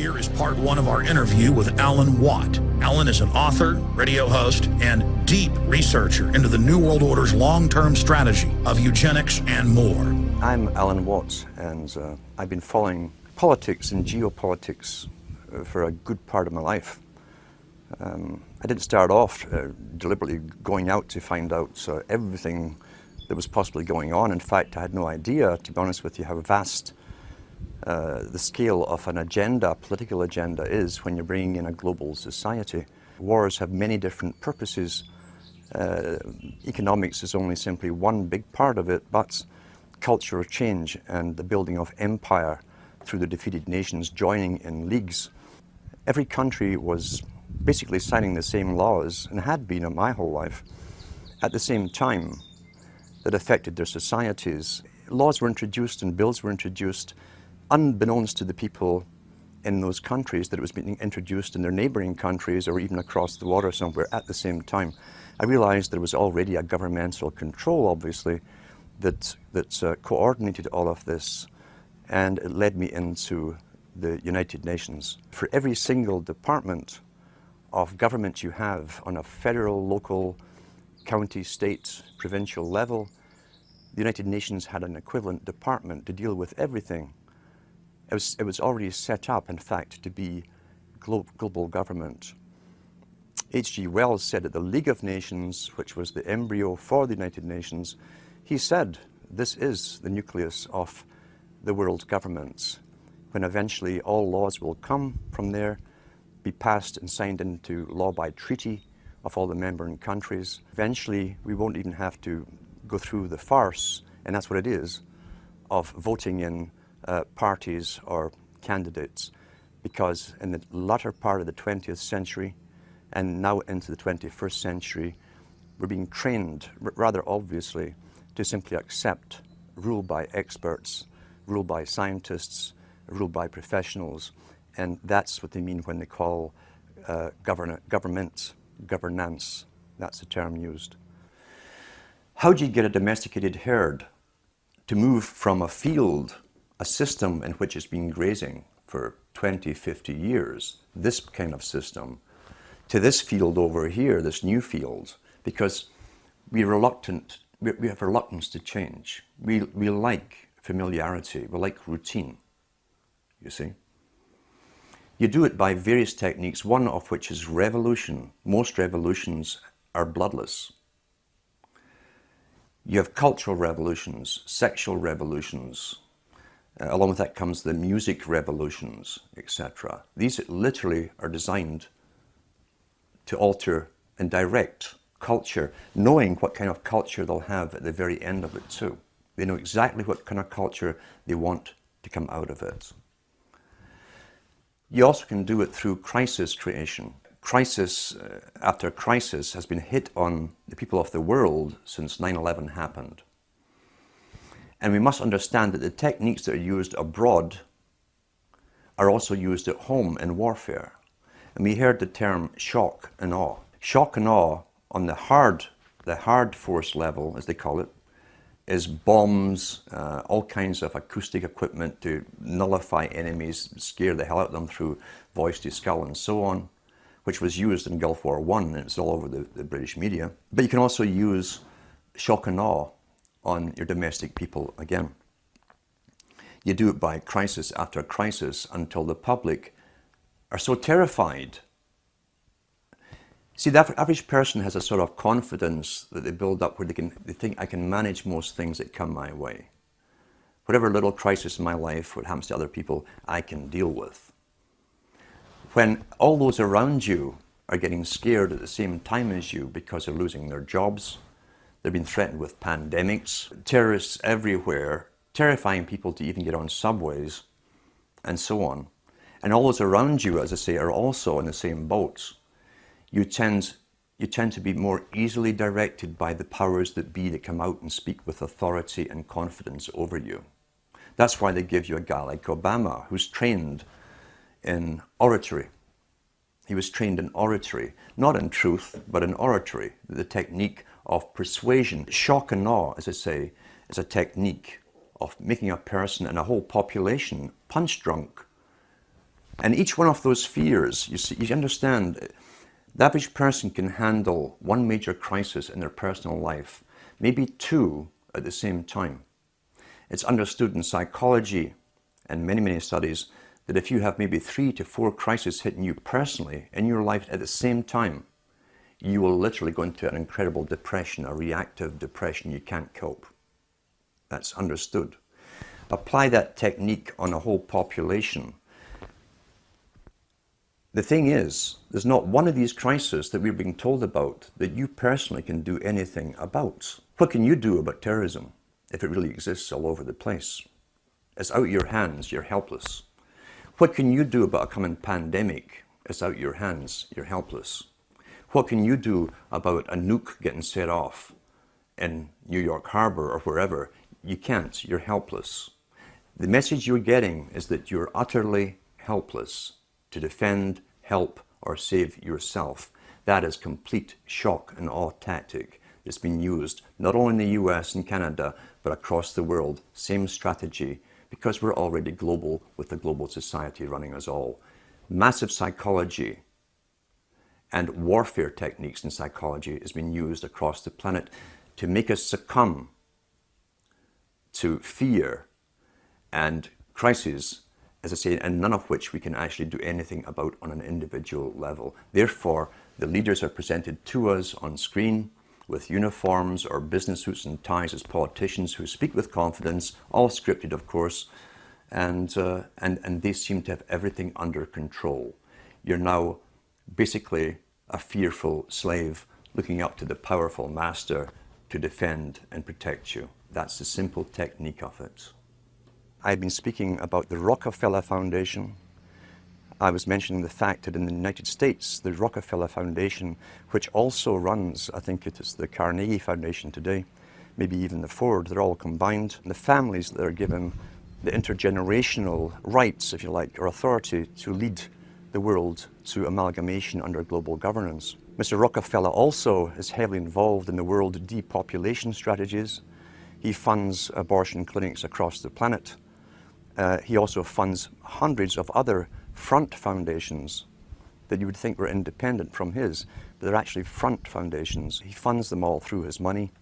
Here is part one of our interview with Alan Watt. Alan is an author, radio host, and deep researcher into the New World Order's long-term strategy of eugenics and more. I'm Alan Watt, and I've been following politics and geopolitics for a good part of my life. I didn't start off deliberately going out to find out everything that was possibly going on. In fact, I had no idea, to be honest with you, how vast the scale of an agenda, political agenda, is when you're bringing in a global society. Wars have many different purposes. Economics is only simply one big part of it, but cultural change and the building of empire through the defeated nations joining in leagues. Every country was basically signing the same laws, and had been in my whole life, at the same time, that affected their societies. Laws were introduced and bills were introduced unbeknownst to the people in those countries that it was being introduced in their neighboring countries or even across the water somewhere at the same time. I realized there was already a governmental control, obviously, that coordinated all of this, and it led me into the United Nations. For every single department of government you have on a federal, local, county, state, provincial level, the United Nations had an equivalent department to deal with everything. It was already set up, in fact, to be global government. H.G. Wells said at the League of Nations, which was the embryo for the United Nations, he said, this is the nucleus of the world governments, when eventually all laws will come from there, be passed and signed into law by treaty of all the member countries. Eventually, we won't even have to go through the farce, and that's what it is, of voting in parties or candidates, because in the latter part of the 20th century and now into the 21st century, we're being trained, rather obviously, to simply accept rule by experts, rule by scientists, rule by professionals, and that's what they mean when they call governance. That's the term used. How do you get a domesticated herd to move from a field, a system in which it's been grazing for 20, 50 years, this kind of system, to this field over here, this new field? Because we have reluctance to change. We like familiarity, we like routine, you see. You do it by various techniques, one of which is revolution. Most revolutions are bloodless. You have cultural revolutions, sexual revolutions. Along with that comes the music revolutions, etc. These literally are designed to alter and direct culture, knowing what kind of culture they'll have at the very end of it too. They know exactly what kind of culture they want to come out of it. You also can do it through crisis creation. Crisis after crisis has been hit on the people of the world since 9/11 happened. And we must understand that the techniques that are used abroad are also used at home in warfare. And we heard the term shock and awe. Shock and awe on the hard force level, as they call it, is bombs, all kinds of acoustic equipment to nullify enemies, scare the hell out of them through voice to skull and so on, which was used in Gulf War I, and it's all over the British media. But you can also use shock and awe on your domestic people again. You do it by crisis after crisis until the public are so terrified. See, the average person has a sort of confidence that they build up where they think, I can manage most things that come my way. Whatever little crisis in my life, what happens to other people, I can deal with. When all those around you are getting scared at the same time as you because they're losing their jobs, they've been threatened with pandemics, terrorists everywhere, terrifying people to even get on subways, and so on. And all those around you, as I say, are also in the same boats. You tend to be more easily directed by the powers that be that come out and speak with authority and confidence over you. That's why they give you a guy like Obama, who's trained in oratory. He was trained in oratory, not in truth, but in oratory, the technique of persuasion. Shock and awe, as I say, is a technique of making a person and a whole population punch drunk And each one of those fears, you understand, the average person can handle one major crisis in their personal life, maybe two at the same time. It's understood in psychology and many, many studies that if you have maybe 3 to 4 crises hitting you personally in your life at the same time, you will literally go into an incredible depression, a reactive depression. You can't cope. That's understood. Apply that technique on a whole population. The thing is, there's not one of these crises that we're being told about that you personally can do anything about. What can you do about terrorism if it really exists all over the place? It's out of your hands, you're helpless. What can you do about a coming pandemic? It's out of your hands, you're helpless. What can you do about a nuke getting set off in New York Harbor or wherever? You can't, you're helpless. The message you're getting is that you're utterly helpless to defend, help, or save yourself. That is complete shock and awe tactic that's been used not only in the US and Canada, but across the world. Same strategy, because we're already global with the global society running us all. Massive psychology and warfare techniques in psychology has been used across the planet to make us succumb to fear and crises, as I say, and none of which we can actually do anything about on an individual level. Therefore, the leaders are presented to us on screen with uniforms or business suits and ties as politicians who speak with confidence, all scripted, of course, and they seem to have everything under control. You're now basically a fearful slave looking up to the powerful master to defend and protect you. That's the simple technique of it. I've been speaking about the Rockefeller Foundation. I was mentioning the fact that in the United States, the Rockefeller Foundation, which also runs, I think it is the Carnegie Foundation today, maybe even the Ford, they're all combined. The families that are given the intergenerational rights, if you like, or authority to lead the world to amalgamation under global governance. Mr. Rockefeller also is heavily involved in the world depopulation strategies. He funds abortion clinics across the planet. He also funds hundreds of other front foundations that you would think were independent from his, but they're actually front foundations. He funds them all through his money.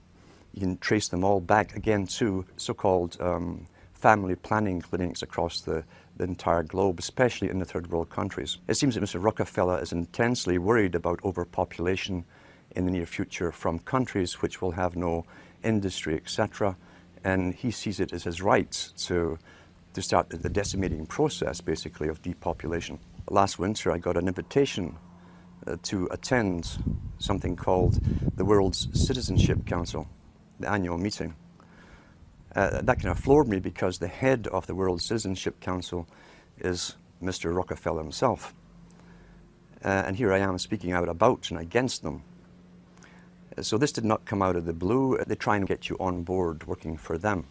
You can trace them all back again to so-called family planning clinics across the entire globe, especially in the third world countries. It seems that Mr. Rockefeller is intensely worried about overpopulation in the near future from countries which will have no industry, etc. And he sees it as his right to start the decimating process, basically, of depopulation. Last winter, I got an invitation to attend something called the World's Citizenship Council, the annual meeting. That kind of floored me because the head of the World Citizenship Council is Mr. Rockefeller himself. And here I am speaking out about and against them. So this did not come out of the blue. They try and get you on board working for them.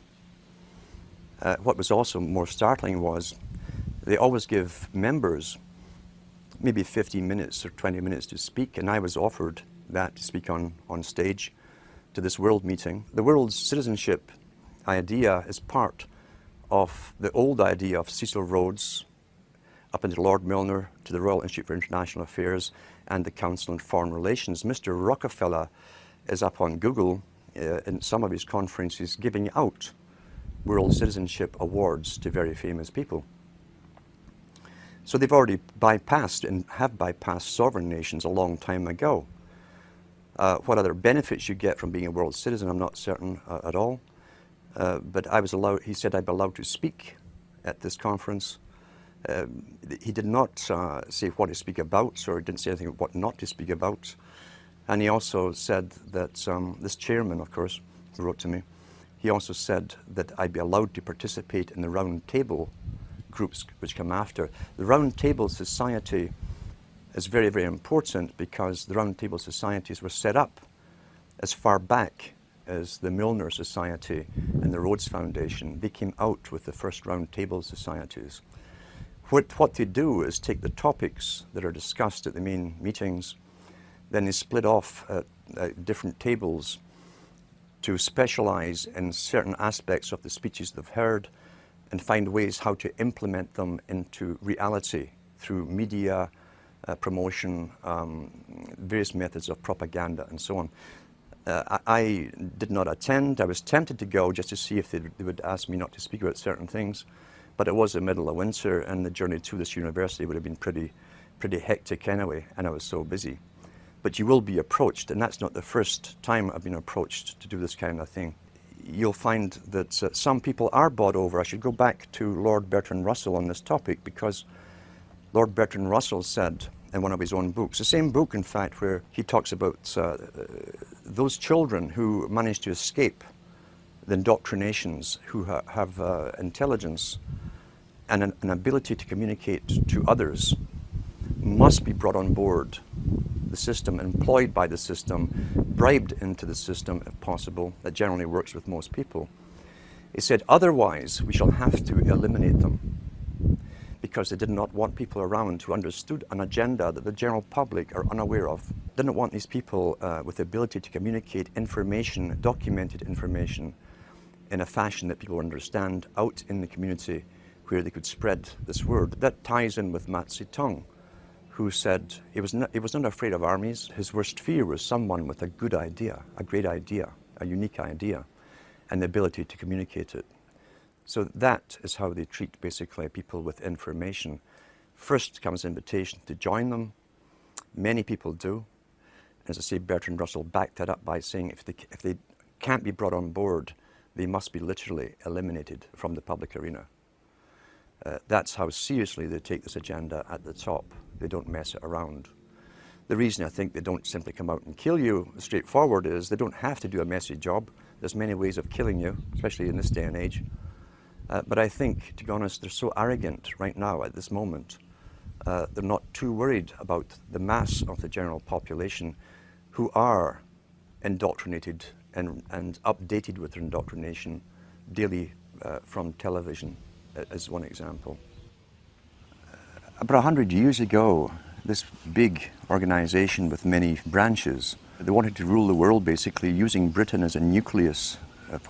What was also more startling was they always give members maybe 15 minutes or 20 minutes to speak, and I was offered that to speak on stage to this world meeting. The world's citizenship idea is part of the old idea of Cecil Rhodes, up into Lord Milner, to the Royal Institute for International Affairs and the Council on Foreign Relations. Mr. Rockefeller is up on Google in some of his conferences giving out World Citizenship Awards to very famous people. So they've already bypassed and have bypassed sovereign nations a long time ago. What other benefits you get from being a world citizen, I'm not certain at all. But I was allowed, he said I'd be allowed to speak at this conference. He did not say what to speak about, or he didn't say anything what not to speak about. And he also said that, this chairman, of course, who wrote to me, he also said that I'd be allowed to participate in the round table groups which come after. The round table society is very, very important because the round table societies were set up as far back as the Milner Society and the Rhodes Foundation. They came out with the first round table societies. What they do is take the topics that are discussed at the main meetings, then they split off different tables to specialize in certain aspects of the speeches they've heard and find ways how to implement them into reality through media, promotion, various methods of propaganda and so on. I did not attend. I was tempted to go just to see if they would ask me not to speak about certain things, but it was the middle of winter and the journey to this university would have been pretty hectic anyway, and I was so busy. But you will be approached, and that's not the first time I've been approached to do this kind of thing. You'll find that some people are bought over. I should go back to Lord Bertrand Russell on this topic, because Lord Bertrand Russell said in one of his own books, the same book in fact, where he talks about those children who manage to escape the indoctrinations, who have intelligence and an ability to communicate to others, must be brought on board the system, employed by the system, bribed into the system if possible. That generally works with most people. He said, otherwise we shall have to eliminate them, because they did not want people around who understood an agenda that the general public are unaware of. Didn't want these people with the ability to communicate information, documented information, in a fashion that people understand out in the community where they could spread this word. That ties in with Mao Zedong, who said he was not afraid of armies. His worst fear was someone with a good idea, a great idea, a unique idea, and the ability to communicate it. So that is how they treat basically people with information. First comes invitation to join them. Many people do. As I say, Bertrand Russell backed that up by saying if they can't be brought on board, they must be literally eliminated from the public arena. That's how seriously they take this agenda at the top. They don't mess it around. The reason I think they don't simply come out and kill you straightforward is they don't have to do a messy job. There's many ways of killing you, especially in this day and age. But I think, to be honest, they're so arrogant right now at this moment. They're not too worried about the mass of the general population who are indoctrinated and updated with their indoctrination daily from television, as one example. About 100 years ago, this big organization with many branches, they wanted to rule the world basically using Britain as a nucleus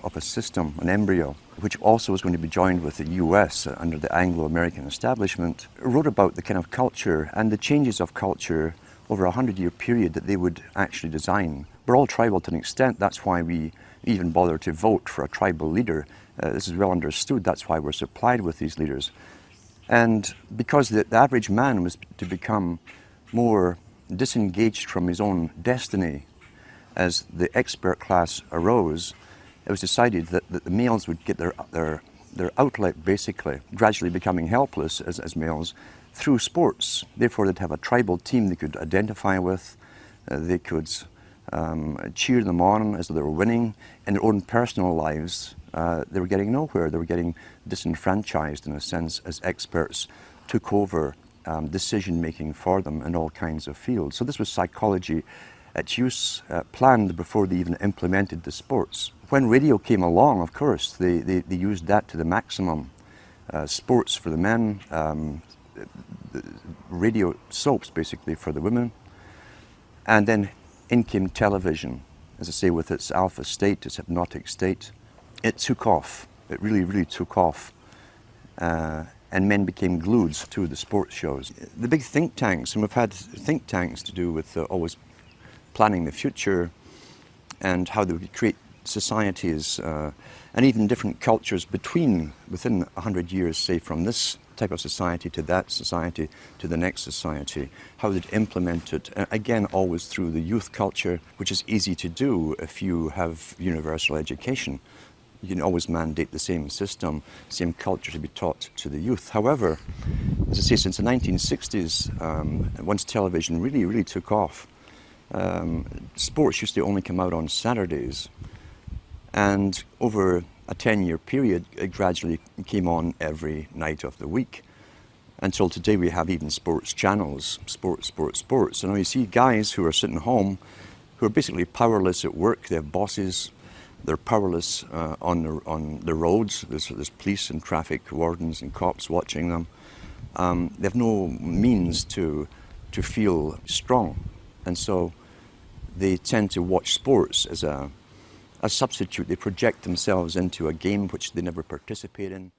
of a system, an embryo, which also was going to be joined with the US under the Anglo-American establishment, wrote about the kind of culture and the changes of culture over a 100-year period that they would actually design. We're all tribal to an extent. That's why we even bother to vote for a tribal leader. This is well understood. That's why we're supplied with these leaders. And because the average man was to become more disengaged from his own destiny as the expert class arose, it was decided that the males would get their outlet, basically, gradually becoming helpless as males, through sports. Therefore, they'd have a tribal team they could identify with. They could cheer them on as though they were winning. In their own personal lives, they were getting nowhere. They were getting disenfranchised, in a sense, as experts took over decision-making for them in all kinds of fields. So this was psychology at use, planned before they even implemented the sports. When radio came along, of course, they used that to the maximum. Sports for the men, radio soaps basically for the women. And then in came television, as I say, with its alpha state, its hypnotic state. It took off. It really, really took off. And men became glued to the sports shows. The big think tanks, and we've had think tanks to do with always planning the future and how they would create societies and even different cultures within 100 years, say, from this type of society to that society to the next society, how they'd implement it, again always through the youth culture, which is easy to do if you have universal education. You can always mandate the same system, same culture to be taught to the youth. However, as I say, since the 1960s, once television really, really took off, sports used to only come out on Saturdays. And over a 10-year period, it gradually came on every night of the week. Until today, we have even sports channels, sports. And now you see guys who are sitting home, who are basically powerless at work. They have bosses. They're powerless on the roads. There's police and traffic wardens and cops watching them. They have no means to feel strong. And so they tend to watch sports as a substitute. They project themselves into a game which they never participate in.